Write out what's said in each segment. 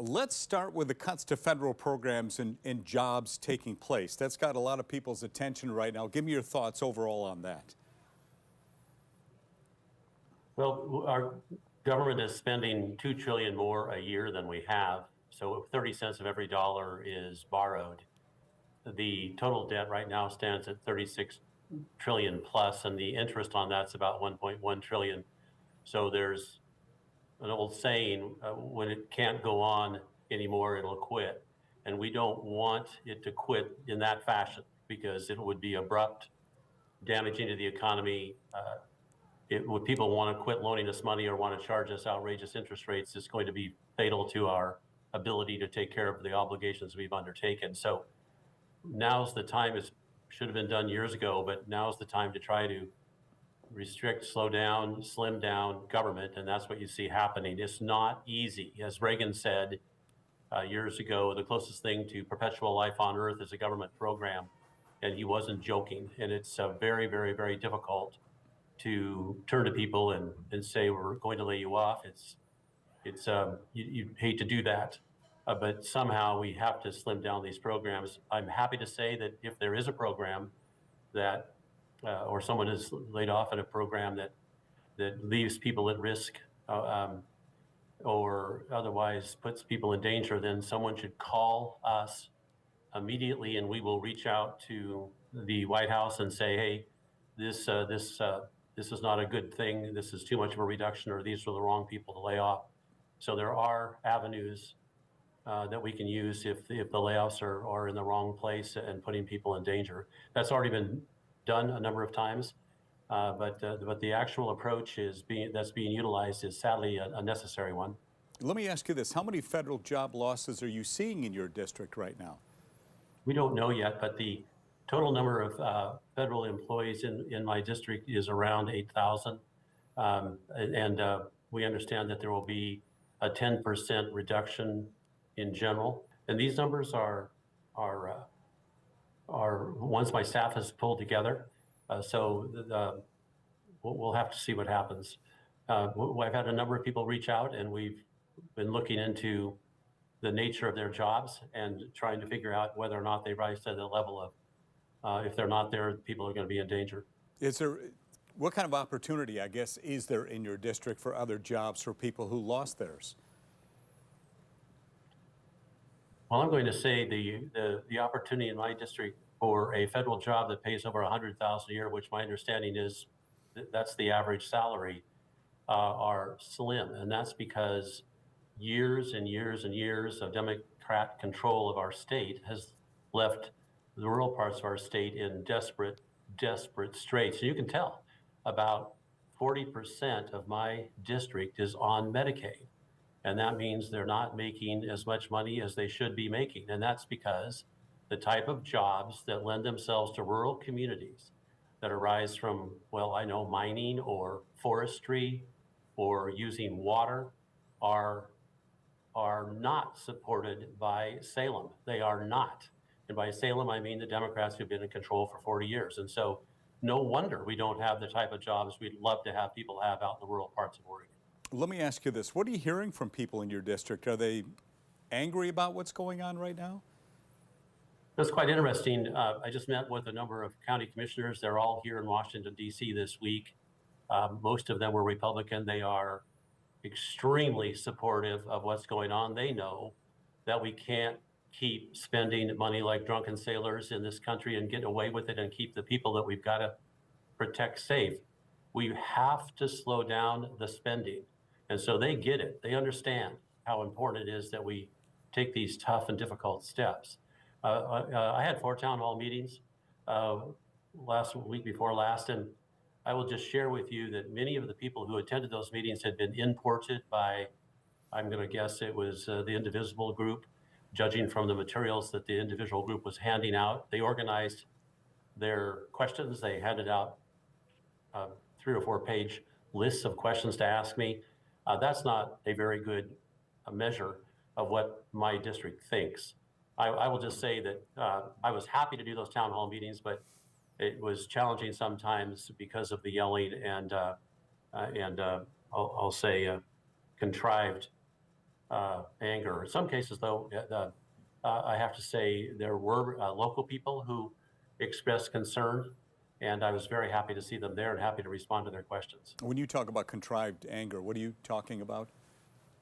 Let's start with the cuts to federal programs and jobs taking place. That's got a lot of people's attention right now. Give me your thoughts overall on that. Well, our government is spending $2 trillion more a year than we have. So 30 cents of every dollar is borrowed. The total debt right now stands at 36 trillion plus, and the interest on that's about 1.1 trillion. So there's an old saying, when it can't go on anymore, it'll quit. And we don't want it to quit in that fashion because it would be abrupt, damaging to the economy. Would people want to quit loaning us money or want to charge us outrageous interest rates, is going to be fatal to our ability to take care of the obligations we've undertaken. So now's the time. It should have been done years ago, but now's the time to try to restrict, slow down, slim down government, and that's what you see happening. It's not easy. As Reagan said years ago, the closest thing to perpetual life on earth is a government program, and he wasn't joking. And it's very, very, very difficult to turn to people and say, we're going to lay you off. You hate to do that, but somehow we have to slim down these programs. I'm happy to say that if there is a program that or someone is laid off in a program that leaves people at risk or otherwise puts people in danger, then someone should call us immediately, and we will reach out to the White House and say, hey, this is not a good thing. This is too much of a reduction, or these are the wrong people to lay off. So there are avenues that we can use if the layoffs are in the wrong place and putting people in danger. That's already been done a number of times, but the actual approach that's being utilized is sadly a necessary one. Let me ask you this. How many federal job losses are you seeing in your district right now? We don't know yet, but the total number of federal employees in my district is around 8,000. And we understand that there will be a 10% reduction in general. And these numbers are ones my staff has pulled together. So we'll have to see what happens. I've had a number of people reach out, and we've been looking into the nature of their jobs and trying to figure out whether or not they rise to the level of, if they're not there, people are going to be in danger. What kind of opportunity, I guess, is there in your district for other jobs for people who lost theirs? Well, I'm going to say the opportunity in my district for a federal job that pays over $100,000 a year, which my understanding is that's the average salary, are slim. And that's because years and years and years of Democrat control of our state has left the rural parts of our state in desperate straits. And you can tell about 40% of my district is on Medicaid. And that means they're not making as much money as they should be making. And that's because the type of jobs that lend themselves to rural communities that arise from, well, I know, mining or forestry or using water are not supported by Salem. They are not. And by Salem, I mean the Democrats who've been in control for 40 years. And so no wonder we don't have the type of jobs we'd love to have people have out in the rural parts of Oregon. Let me ask you this. What are you hearing from people in your district? Are they angry about what's going on right now? That's quite interesting. I just met with a number of county commissioners. They're all here in Washington, D.C. this week. Most of them were Republican. They are extremely supportive of what's going on. They know that we can't keep spending money like drunken sailors in this country and get away with it and keep the people that we've got to protect safe. We have to slow down the spending. And so they get it. They understand how important it is that we take these tough and difficult steps. I had 4 town hall meetings last week before last, and I will just share with you that many of the people who attended those meetings had been imported by, I'm going to guess it was the Indivisible group, judging from the materials that the individual group was handing out. They organized their questions. They handed out 3 or 4 page lists of questions to ask me. That's not a very good measure of what my district thinks. I will just say that I was happy to do those town hall meetings, but it was challenging sometimes because of the yelling and I'll say contrived anger. In some cases, though, I have to say there were local people who expressed concern, and I was very happy to see them there and happy to respond to their questions. When you talk about contrived anger, what are you talking about?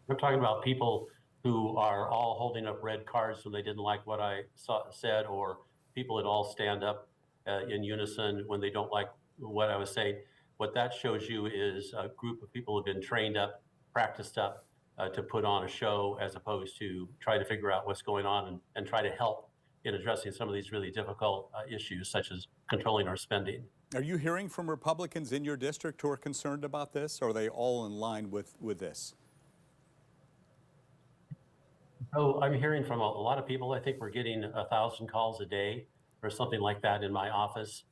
I'm talking about people who are all holding up red cards when they didn't like what I said, or people that all stand up in unison when they don't like what I was saying. What that shows you is a group of people who have been trained up, practiced up to put on a show, as opposed to try to figure out what's going on and try to help in addressing some of these really difficult issues, such as controlling our spending. Are you hearing from Republicans in your district who are concerned about this, or are they all in line with this? So I'm hearing from a lot of people. I think we're getting 1,000 calls a day or something like that in my office.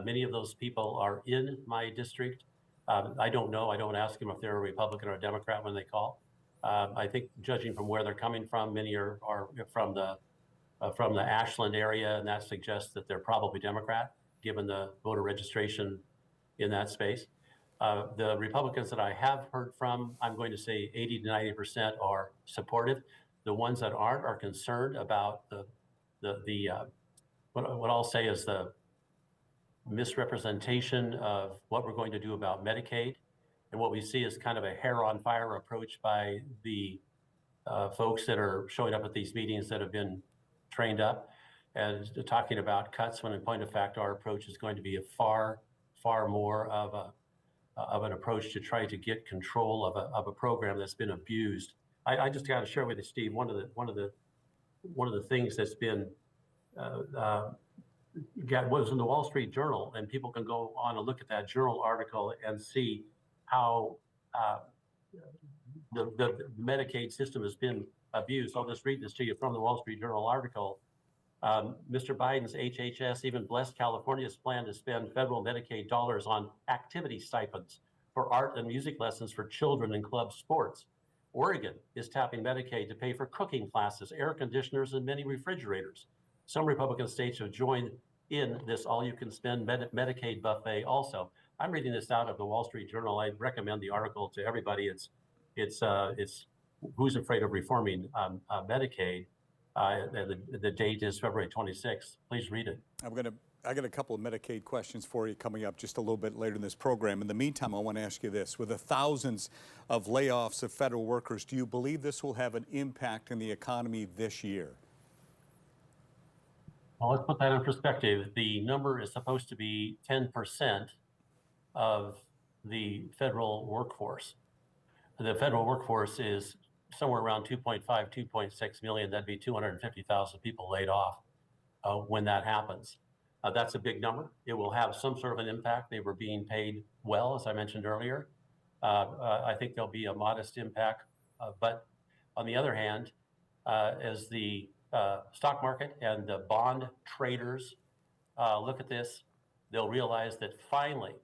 Many of those people are in my district. I don't know. I don't ask them if they're a Republican or a Democrat when they call. I think, judging from where they're coming from, many are from the Ashland area, and that suggests that they're probably Democrat, given the voter registration in that space. The Republicans that I have heard from, I'm going to say 80 to 90% are supportive. The ones that aren't are concerned about what I'll say is the misrepresentation of what we're going to do about Medicaid. And what we see is kind of a hair on fire approach by the folks that are showing up at these meetings that have been trained up and talking about cuts, when in point of fact, our approach is going to be a far more of an approach to try to get control of a program that's been abused. I just got to share with you, Steve, one of the things that's been was in the Wall Street Journal, and people can go on and look at that journal article and see how the Medicaid system has been abused. I'll just read this to you from the Wall Street Journal article. Mr. Biden's HHS even blessed California's plan to spend federal Medicaid dollars on activity stipends for art and music lessons for children in club sports. Oregon is tapping Medicaid to pay for cooking classes, air conditioners, and many refrigerators. Some Republican states have joined in this all-you-can-spend Medicaid buffet also. I'm reading this out of the Wall Street Journal. I recommend the article to everybody. It's Who's Afraid of Reforming Medicaid? And the date is February 26th. Please read it. I got a couple of Medicaid questions for you coming up just a little bit later in this program. In the meantime, I want to ask you this. With the thousands of layoffs of federal workers, do you believe this will have an impact in the economy this year? Well, let's put that in perspective. The number is supposed to be 10% of the federal workforce. The federal workforce is somewhere around 2.5, 2.6 million. That'd be 250,000 people laid off when that happens. That's a big number. It will have some sort of an impact. They were being paid well, as I mentioned earlier. I think there'll be a modest impact. But on the other hand, as the stock market and the bond traders look at this, they'll realize that finally,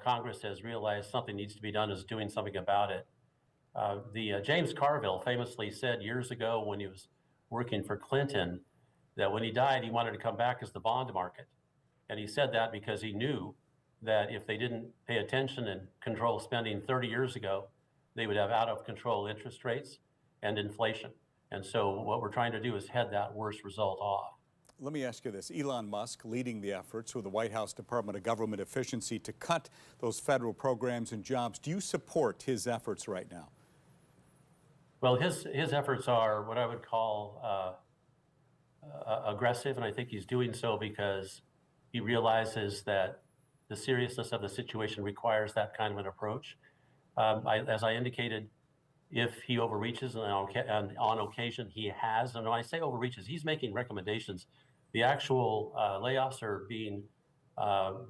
Congress has realized something needs to be done, is doing something about it. James Carville famously said years ago when he was working for Clinton that when he died, he wanted to come back as the bond market. And he said that because he knew that if they didn't pay attention and control spending 30 years ago, they would have out of control interest rates and inflation. And so what we're trying to do is head that worst result off. Let me ask you this. Elon Musk leading the efforts with the White House Department of Government Efficiency to cut those federal programs and jobs. Do you support his efforts right now? Well, his efforts are what I would call aggressive, and I think he's doing so because he realizes that the seriousness of the situation requires that kind of an approach. As I indicated, if he overreaches, and on occasion he has, and when I say overreaches, he's making recommendations. The actual layoffs are being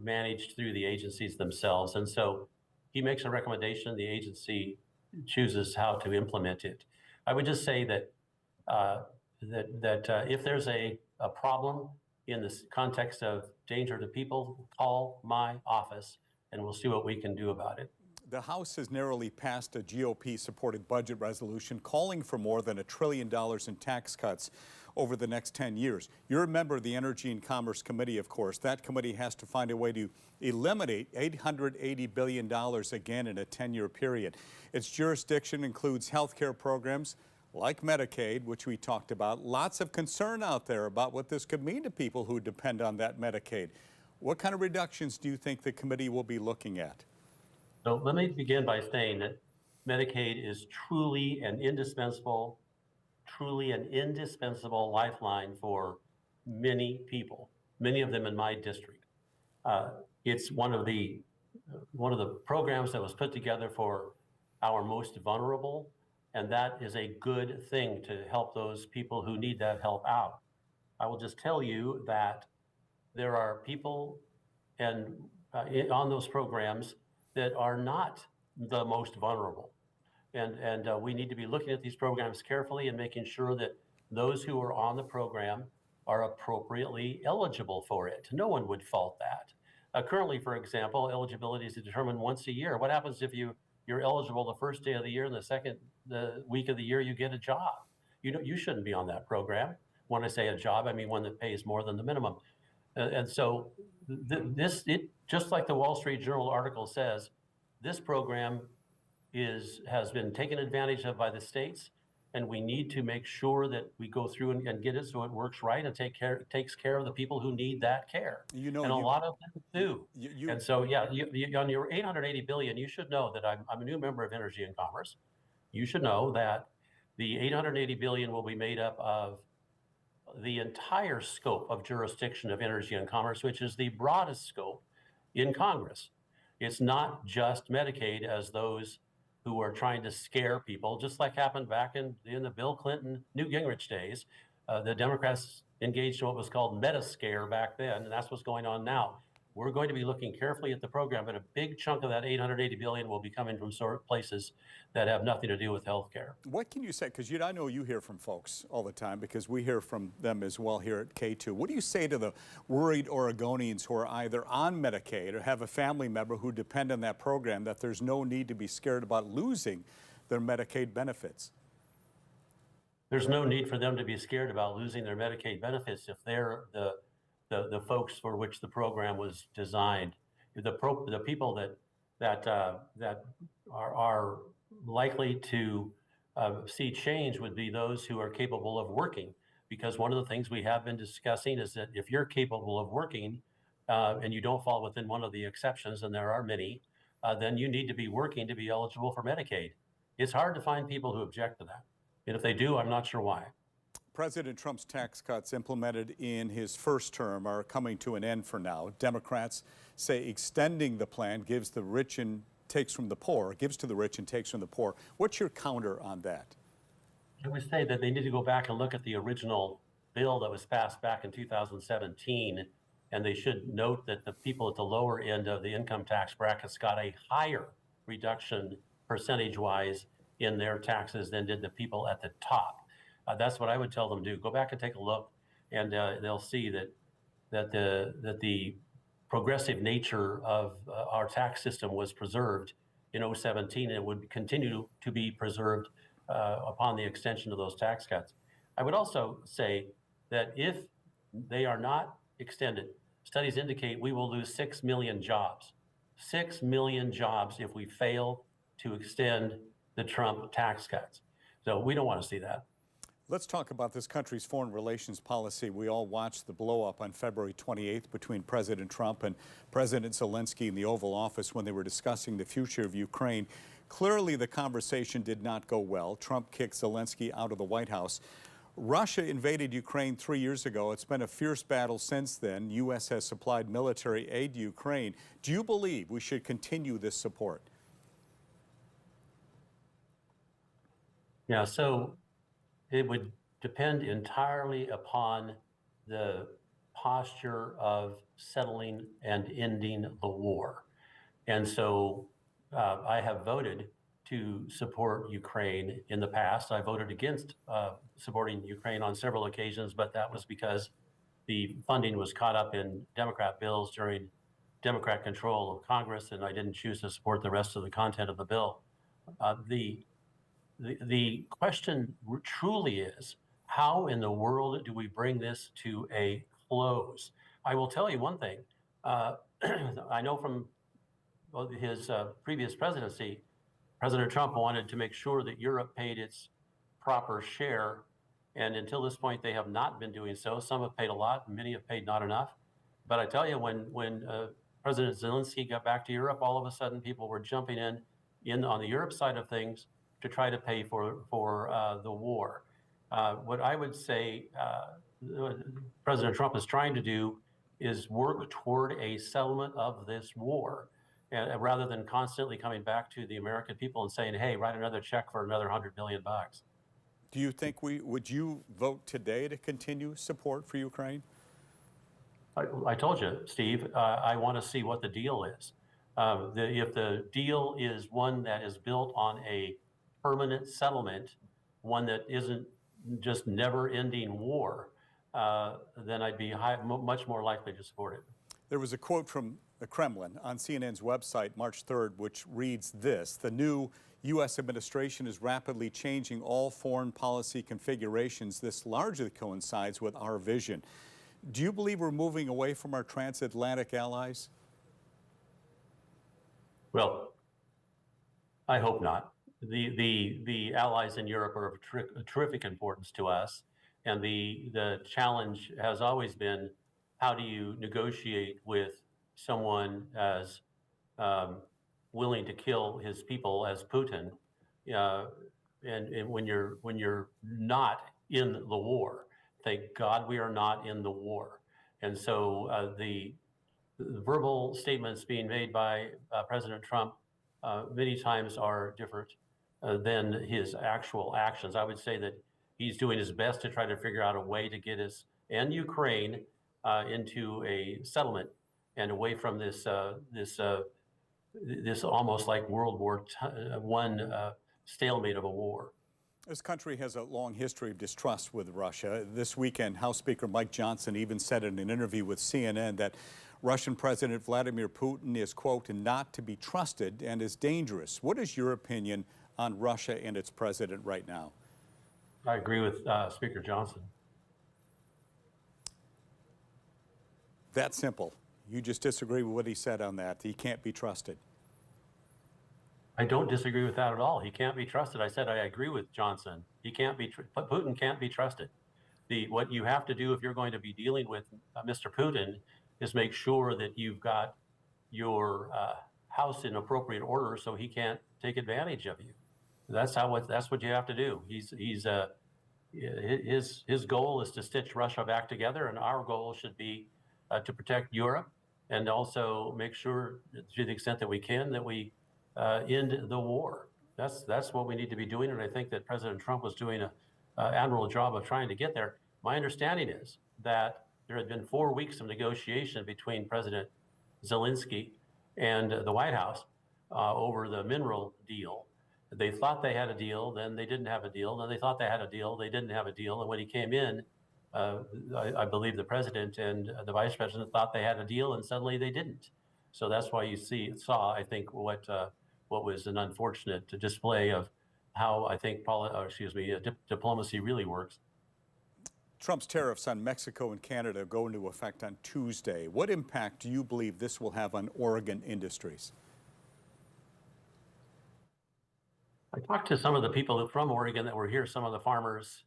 managed through the agencies themselves, and so he makes a recommendation, the agency chooses how to implement it. I would just say that if there's a problem in this context of danger to people, call my office and we'll see what we can do about it. The House has narrowly passed a GOP-supported budget resolution calling for more than $1 trillion in tax cuts over the next 10 years. You're a member of the Energy and Commerce Committee, of course. That committee has to find a way to eliminate $880 billion again in a 10-year period. Its jurisdiction includes health care programs like Medicaid, which we talked about. Lots of concern out there about what this could mean to people who depend on that Medicaid. What kind of reductions do you think the committee will be looking at? So let me begin by saying that Medicaid is truly an indispensable lifeline for many people, many of them in my district. It's one of the programs that was put together for our most vulnerable, and that is a good thing to help those people who need that help out. I will just tell you that there are people on those programs that are not the most vulnerable. And we need to be looking at these programs carefully and making sure that those who are on the program are appropriately eligible for it. No one would fault that. Currently, for example, eligibility is determined once a year. What happens if you're eligible the first day of the year and the week of the year you get a job? You shouldn't be on that program. When I say a job, I mean one that pays more than the minimum. And so just like the Wall Street Journal article says, this program has been taken advantage of by the states, and we need to make sure that we go through and get it so it works right and takes care of the people who need that care. And a lot of them do. And so, yeah, on your $880 billion, you should know that I'm a new member of Energy and Commerce. You should know that the $880 billion will be made up of the entire scope of jurisdiction of Energy and Commerce, which is the broadest scope in Congress. It's not just Medicaid, as those who are trying to scare people, just like happened back in the Bill Clinton, Newt Gingrich days. The Democrats engaged in what was called meta-scare back then, and that's what's going on now. We're going to be looking carefully at the program, but a big chunk of that $880 billion will be coming from places that have nothing to do with health care. What can you say? Because I know you hear from folks all the time, because we hear from them as well here at Katu. What do you say to the worried Oregonians who are either on Medicaid or have a family member who depend on that program, that there's no need to be scared about losing their Medicaid benefits? There's no need for them to be scared about losing their Medicaid benefits if they're the folks for which the program was designed. The people that are likely to see change would be those who are capable of working, because one of the things we have been discussing is that if you're capable of working and you don't fall within one of the exceptions, and there are many, then you need to be working to be eligible for Medicaid. It's hard to find people who object to that. And if they do, I'm not sure why. President Trump's tax cuts implemented in his first term are coming to an end for now. Democrats say extending the plan gives to the rich and takes from the poor. What's your counter on that? I would say that they need to go back and look at the original bill that was passed back in 2017, and they should note that the people at the lower end of the income tax brackets got a higher reduction percentage-wise in their taxes than did the people at the top. That's what I would tell them to do. Go back and take a look, and they'll see that the progressive nature of our tax system was preserved in 2017, and it would continue to be preserved upon the extension of those tax cuts. I would also say that if they are not extended, studies indicate we will lose 6 million jobs. 6 million jobs if we fail to extend the Trump tax cuts. So we don't want to see that. Let's talk about this country's foreign relations policy. We all watched the blow-up on February 28th between President Trump and President Zelensky in the Oval Office when they were discussing the future of Ukraine. Clearly, the conversation did not go well. Trump kicked Zelensky out of the White House. Russia invaded Ukraine 3 years ago. It's been a fierce battle since then. U.S. has supplied military aid to Ukraine. Do you believe we should continue this support? Yeah, so it would depend entirely upon the posture of settling and ending the war. And so I have voted to support Ukraine in the past. I voted against supporting Ukraine on several occasions, but that was because the funding was caught up in Democrat bills during Democrat control of Congress, and I didn't choose to support the rest of the content of the bill. The question truly is, how in the world do we bring this to a close? I will tell you one thing. I know from his previous presidency, President Trump wanted to make sure that Europe paid its proper share. And until this point, they have not been doing so. Some have paid a lot, and many have paid not enough. But I tell you, when President Zelensky got back to Europe, all of a sudden people were jumping in on the Europe side of things to try to pay for the war. What I would say President Trump is trying to do is work toward a settlement of this war, rather than constantly coming back to the American people and saying, hey, write another check for another $100 billion. Do you think would you vote today to continue support for Ukraine? I told you, Steve, I want to see what the deal is. If the deal is one that is built on a permanent settlement, one that isn't just never-ending war, then I'd be much more likely to support it. There was a quote from the Kremlin on CNN's website March 3rd, which reads this: the new U.S. administration is rapidly changing all foreign policy configurations. This largely coincides with our vision. Do you believe we're moving away from our transatlantic allies? Well, I hope not. The allies in Europe are of terrific importance to us. And the challenge has always been, how do you negotiate with someone as willing to kill his people as Putin, and when you're not in the war? Thank God we are not in the war. And so the verbal statements being made by President Trump many times are different than his actual actions. I would say that he's doing his best to try to figure out a way to get us and Ukraine into a settlement and away from this almost like World War I stalemate of a war. This country has a long history of distrust with Russia. This weekend, House Speaker Mike Johnson even said in an interview with CNN that Russian President Vladimir Putin is, quote, not to be trusted and is dangerous. What is your opinion on Russia and its president right now? I agree with Speaker Johnson. That simple. You just disagree with what he said on that. He can't be trusted. I don't disagree with that at all. He can't be trusted. I said I agree with Johnson. He can't be, Putin can't be trusted. What you have to do if you're going to be dealing with Mr. Putin is make sure that you've got your house in appropriate order so he can't take advantage of you. That's what you have to do. His goal is to stitch Russia back together, and our goal should be to protect Europe and also make sure, to the extent that we can, that we end the war. That's what we need to be doing, and I think that President Trump was doing an admirable job of trying to get there. My understanding is that there had been 4 weeks of negotiation between President Zelensky and the White House over the mineral deal. They thought they had a deal, then they didn't have a deal, then they thought they had a deal, they didn't have a deal, and when he came in, I believe the president and the vice president thought they had a deal, and suddenly they didn't. So that's why you saw, I think, what was an unfortunate display of how I think diplomacy really works. Trump's tariffs on Mexico and Canada go into effect on Tuesday. What impact do you believe this will have on Oregon industries? I talked to some of the people from Oregon that were here, some of the farmers,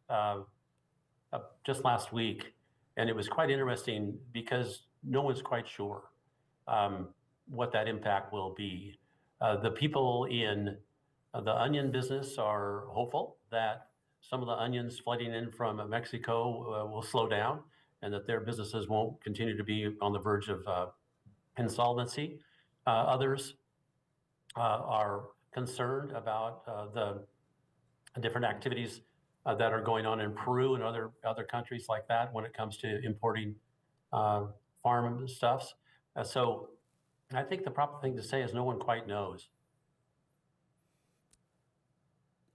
just last week, and it was quite interesting because no one's quite sure what that impact will be. The people in the onion business are hopeful that some of the onions flooding in from Mexico will slow down and that their businesses won't continue to be on the verge of insolvency. Others are concerned about the different activities that are going on in Peru and other countries like that when it comes to importing farm stuffs. So I think the proper thing to say is no one quite knows.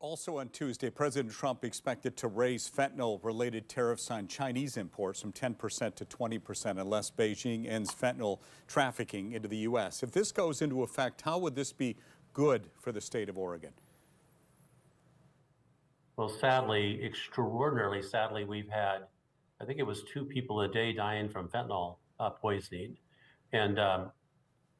Also on Tuesday, President Trump expected to raise fentanyl-related tariffs on Chinese imports from 10% to 20% unless Beijing ends fentanyl trafficking into the U.S. If this goes into effect, how would this be good for the state of Oregon? Well, sadly, extraordinarily sadly, we've had, I think it was 2 people a day dying from fentanyl poisoning. And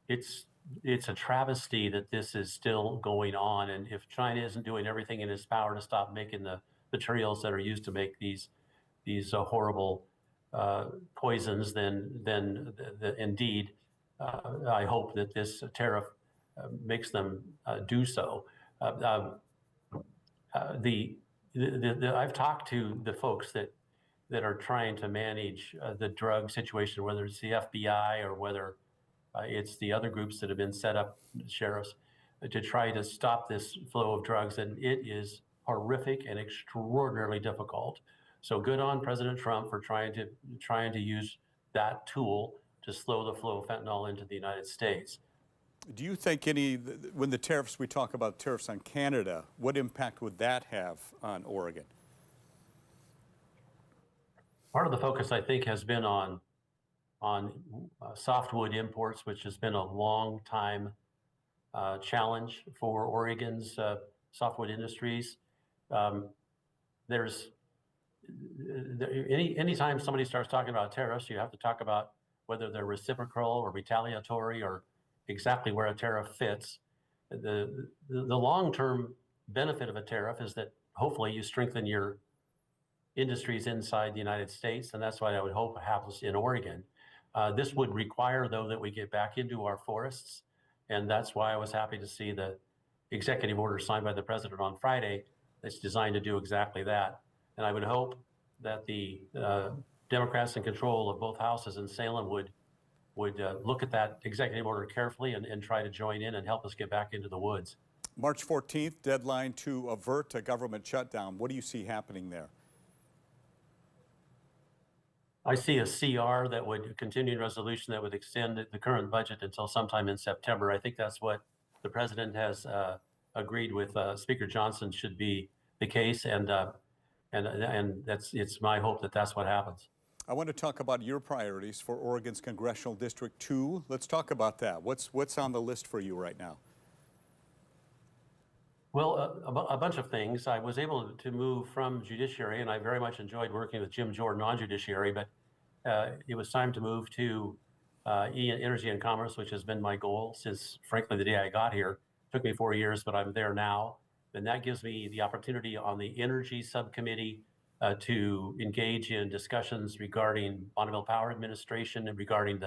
it's a travesty that this is still going on. And if China isn't doing everything in its power to stop making the materials that are used to make these horrible poisons, then indeed, I hope that this tariff makes them do so. I've talked to the folks that are trying to manage the drug situation, whether it's the FBI or whether it's the other groups that have been set up, sheriffs, to try to stop this flow of drugs. And it is horrific and extraordinarily difficult. So good on President Trump for trying to use that tool to slow the flow of fentanyl into the United States. Do you think when the tariffs, we talk about tariffs on Canada, what impact would that have on Oregon? Part of the focus, I think, has been on softwood imports, which has been a long time challenge for Oregon's softwood industries. Anytime somebody starts talking about tariffs, you have to talk about whether they're reciprocal or retaliatory or exactly where a tariff fits. The long-term benefit of a tariff is that hopefully you strengthen your industries inside the United States, and that's what I would hope happens in Oregon. This would require, though, that we get back into our forests, and that's why I was happy to see the executive order signed by the president on Friday that's designed to do exactly that. And I would hope that the Democrats in control of both houses in Salem would look at that executive order carefully and try to join in and help us get back into the woods. March 14th, deadline to avert a government shutdown. What do you see happening there? I see a CR that would continue resolution that would extend the current budget until sometime in September. I think that's what the president has agreed with Speaker Johnson should be the case, and it's my hope that that's what happens. I want to talk about your priorities for Oregon's Congressional District 2. Let's talk about that. What's on the list for you right now? Well, a bunch of things. I was able to move from judiciary, and I very much enjoyed working with Jim Jordan on judiciary, but it was time to move to energy and commerce, which has been my goal since, frankly, the day I got here. It took me 4 years, but I'm there now. And that gives me the opportunity on the energy subcommittee to engage in discussions regarding Bonneville Power Administration and regarding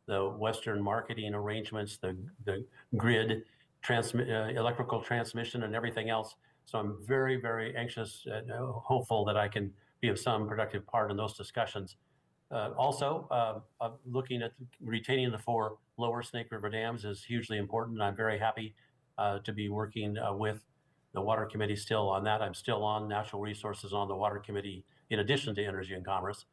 the Western marketing arrangements, the grid, electrical transmission, and everything else. So I'm very, very anxious and hopeful that I can be of some productive part in those discussions. Also, looking at retaining the 4 lower Snake River dams is hugely important. And I'm very happy to be working with the Water Committee still on that. I'm still on Natural Resources on the Water Committee in addition to Energy and Commerce.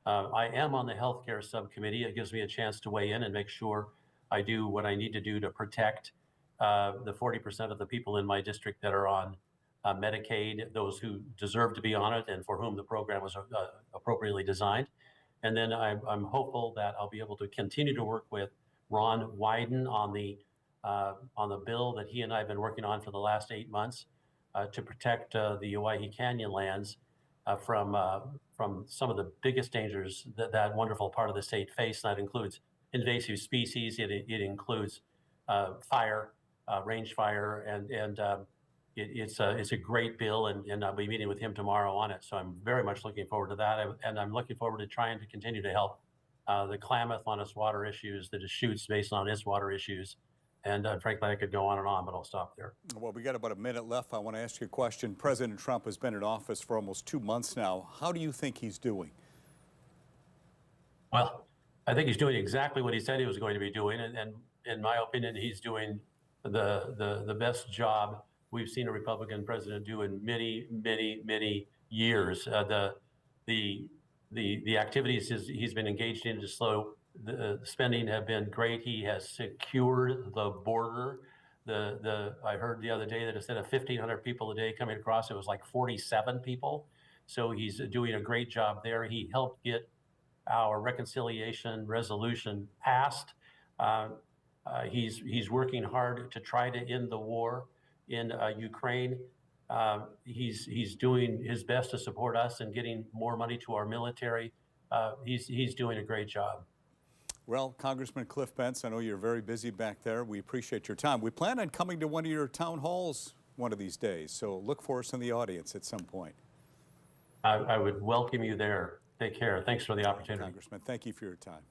I am on the Healthcare Subcommittee. It gives me a chance to weigh in and make sure I do what I need to do to protect the 40% of the people in my district that are on Medicaid, those who deserve to be on it and for whom the program was appropriately designed. And then I'm hopeful that I'll be able to continue to work with Ron Wyden on the bill that he and I have been working on for the last 8 months to protect the Owyhee Canyon lands from some of the biggest dangers that wonderful part of the state face. And that includes invasive species. It includes fire, range fire, and it's a great bill, and I'll be meeting with him tomorrow on it. So I'm very much looking forward to that, and I'm looking forward to trying to continue to help the Klamath on its water issues, the Deschutes Basin on its water issues, and frankly, I could go on and on, but I'll stop there. Well, we got about a minute left. I want to ask you a question. President Trump has been in office for almost 2 months now. How do you think he's doing? Well, I think he's doing exactly what he said he was going to be doing, and in my opinion, he's doing the best job we've seen a Republican president do in many, many, many years. The activities he's been engaged in to slow the spending have been great. He has secured the border. I heard the other day that instead of 1,500 people a day coming across, it was like 47 people. So he's doing a great job there. He helped get our reconciliation resolution passed. He's working hard to try to end the war in Ukraine. He's doing his best to support us and getting more money to our military. He's doing a great job. Well, Congressman Cliff Bentz, I know you're very busy back there. We appreciate your time. We plan on coming to one of your town halls one of these days, so look for us in the audience at some point. I would welcome you there. Take care. Thanks for the opportunity. Congressman, thank you for your time.